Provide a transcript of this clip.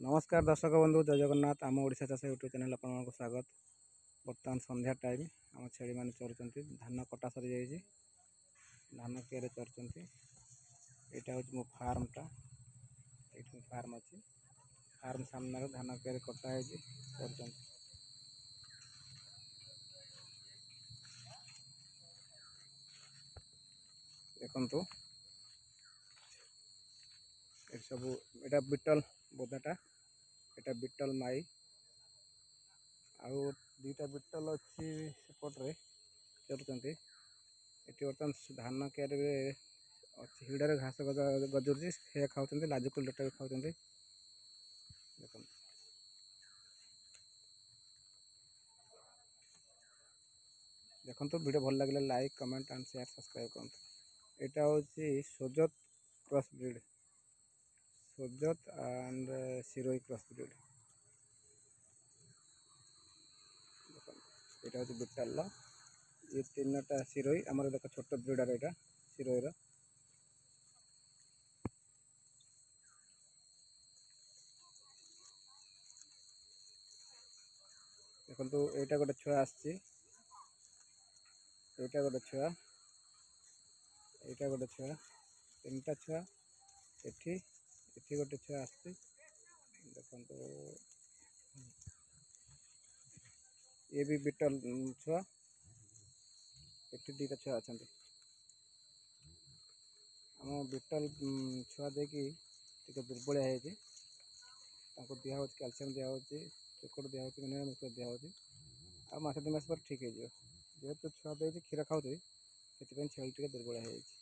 नमस्कार दर्शक बंधु जय जगन्नाथ आम ओडिशा चाष यूट्यूब चैनल आपको स्वागत। बर्तमान संध्या टाइम आम छेड़ी मैंने चरुँच धान कटा सरी जाइए धान किए चरुँच। यहाँ हूँ मो फार्मटा ये फार्म अच्छी फार्म सामने धान किए कटाई चरुँच। देखु ये सब यहाँ बिटल बोदाटा यहाँ बिटल माई आउ दुईटा बिटल अच्छी सेपटे चरुँच। ये बर्तमान धान कियारे अच्छी हिड़े घास गजुरी से खाऊँ लाजुकुलटा भी खाऊँ। देखो देखो वीडियो भल लगे like comment and share subscribe करूँ। यहाँ हूँ Sojat cross breed Sojat and Sirohi cross breed. यहाँ हूँ बिटल ये तीनटा सिरोही आमर देख छोट ब्रीडर यहाँ सिरोही देखो यहाँ गोटे छुआ आसची यहाँ गोटे छुआ यहाँ गोटे छुआ तीन टा छुआ एठी एठी गोटे छुआ आसची देखो ये भी बिटल छुआ एठी दीटा छुआ अच्छा आम बिटल छुआ देखी दुर्बलिया है दिह कैल्शियम दिह चोकड़ दिह मिनेराल दिह आ मास 2 मास पर ठीक है जेहेतु छुआ दे क्षीर खाऊ से छेली दुर्बलिया है।